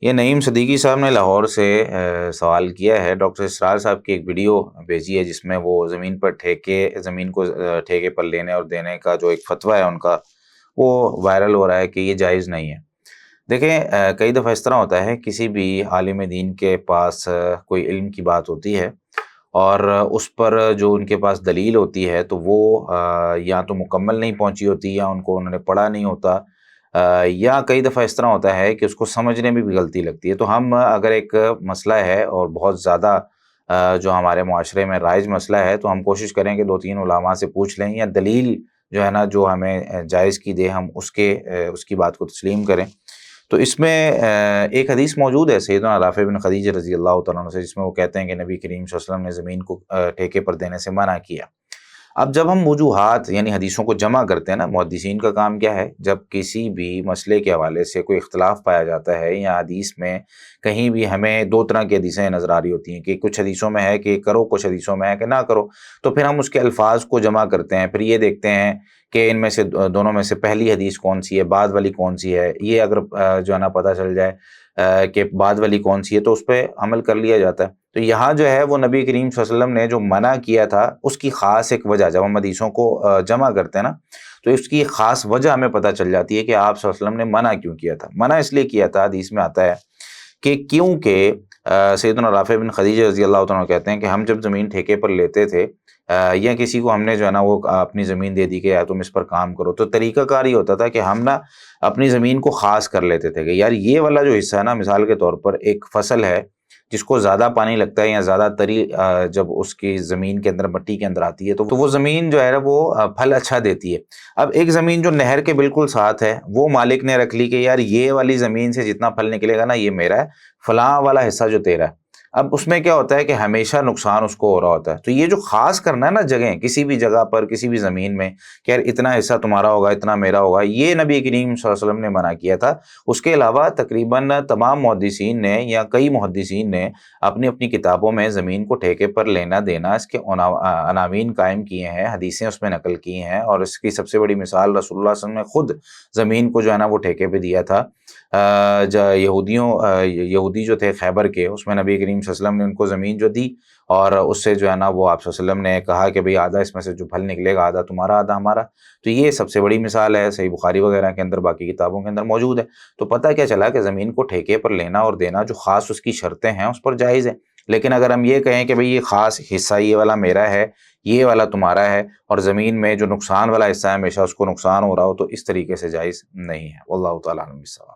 یہ نعیم صدیقی صاحب نے لاہور سے سوال کیا ہے، ڈاکٹر اسرار صاحب کی ایک ویڈیو بھیجی ہے جس میں وہ زمین کو ٹھیکے پر لینے اور دینے کا جو ایک فتویٰ ہے ان کا، وہ وائرل ہو رہا ہے کہ یہ جائز نہیں ہے۔ دیکھیں، کئی دفعہ اس طرح ہوتا ہے، کسی بھی عالم دین کے پاس کوئی علم کی بات ہوتی ہے اور اس پر جو ان کے پاس دلیل ہوتی ہے تو وہ یا تو مکمل نہیں پہنچی ہوتی، یا ان کو انہوں نے پڑھا نہیں ہوتا، یا کئی دفعہ اس طرح ہوتا ہے کہ اس کو سمجھنے میں بھی غلطی لگتی ہے۔ تو ہم اگر ایک مسئلہ ہے اور بہت زیادہ جو ہمارے معاشرے میں رائج مسئلہ ہے، تو ہم کوشش کریں کہ 2-3 علماء سے پوچھ لیں، یا دلیل جو ہے نا جو ہمیں جائز کی دے، ہم اس کی بات کو تسلیم کریں۔ تو اس میں ایک حدیث موجود ہے سیدنا رافع بن خدیج رضی اللہ تعالیٰ عنہ سے، جس میں وہ کہتے ہیں کہ نبی کریم صلی اللہ علیہ وسلم نے زمین کو ٹھیکے پر دینے سے منع کیا۔ اب جب ہم وجوہات یعنی حدیثوں کو جمع کرتے ہیں نا، محدثین کا کام کیا ہے، جب کسی بھی مسئلے کے حوالے سے کوئی اختلاف پایا جاتا ہے، یا حدیث میں کہیں بھی ہمیں دو طرح کی حدیثیں نظر آ رہی ہوتی ہیں کہ کچھ حدیثوں میں ہے کہ کرو، کچھ حدیثوں میں ہے کہ نہ کرو، تو پھر ہم اس کے الفاظ کو جمع کرتے ہیں، پھر یہ دیکھتے ہیں کہ ان میں سے دونوں میں سے پہلی حدیث کون سی ہے، بعد والی کون سی ہے۔ یہ اگر جو ہے نا پتہ چل جائے کہ بعد والی کون سی ہے تو اس پہ عمل کر لیا جاتا ہے۔ تو یہاں جو ہے وہ نبی کریم صلی اللہ علیہ وسلم نے جو منع کیا تھا اس کی خاص ایک وجہ، جب ہم حدیثوں کو جمع کرتے ہیں نا تو اس کی خاص وجہ ہمیں پتہ چل جاتی ہے کہ آپ صلی اللہ علیہ وسلم نے منع کیوں کیا تھا۔ منع اس لیے کیا تھا، حدیث میں آتا ہے کہ کیونکہ سیدنا رافع بن خدیج رضی اللہ تعالیٰ عنہ کہتے ہیں کہ ہم جب زمین ٹھیکے پر لیتے تھے، یا کسی کو ہم نے جو ہے نا وہ اپنی زمین دے دی کہ یا تم اس پر کام کرو، تو طریقہ کار یہ ہوتا تھا کہ ہم نا اپنی زمین کو خاص کر لیتے تھے کہ یار یہ والا جو حصہ ہے نا، مثال کے طور پر ایک فصل ہے جس کو زیادہ پانی لگتا ہے یا زیادہ تری جب اس کی زمین کے اندر مٹی کے اندر آتی ہے تو وہ زمین جو ہے نا وہ پھل اچھا دیتی ہے۔ اب ایک زمین جو نہر کے بالکل ساتھ ہے، وہ مالک نے رکھ لی کہ یار یہ والی زمین سے جتنا پھل نکلے گا نا یہ میرا ہے، فلاں والا حصہ جو تیرا ہے۔ اب اس میں کیا ہوتا ہے کہ ہمیشہ نقصان اس کو ہو رہا ہوتا ہے۔ تو یہ جو خاص کرنا ہے نا جگہیں، کسی بھی جگہ پر کسی بھی زمین میں کہ یار اتنا حصہ تمہارا ہوگا، اتنا میرا ہوگا، یہ نبی کریم صلی اللہ علیہ وسلم نے منع کیا تھا۔ اس کے علاوہ تقریباً تمام محدثین نے یا کئی محدثین نے اپنی اپنی کتابوں میں زمین کو ٹھیکے پر لینا دینا اس کے عناوین قائم کیے ہیں، حدیثیں اس میں نقل کی ہیں، اور اس کی سب سے بڑی مثال رسول اللہ صلی اللہ علیہ وسلم نے خود زمین کو جو ہے نا وہ ٹھیکے پہ دیا تھا۔ یہودی جو تھے خیبر کے، اس میں نبی کریم صلی اللہ علیہ وسلم نے ان کو زمین جو دی، اور اس سے جو ہے نا وہ آپ صلی اللہ علیہ وسلم نے کہا کہ بھئی آدھا اس میں سے جو پھل نکلے گا، آدھا تمہارا آدھا ہمارا۔ تو یہ سب سے بڑی مثال ہے، صحیح بخاری وغیرہ کے اندر، باقی کتابوں کے اندر موجود ہے۔ تو پتہ کیا چلا کہ زمین کو ٹھیکے پر لینا اور دینا جو خاص اس کی شرطیں ہیں اس پر جائز ہے۔ لیکن اگر ہم یہ کہیں کہ بھئی یہ خاص حصہ یہ والا میرا ہے، یہ والا تمہارا ہے، اور زمین میں جو نقصان والا حصہ ہے ہمیشہ اس کو نقصان ہو رہا ہو، تو اس طریقے سے جائز نہیں ہے۔ واللہ تعالیٰ عنہ بالصواب۔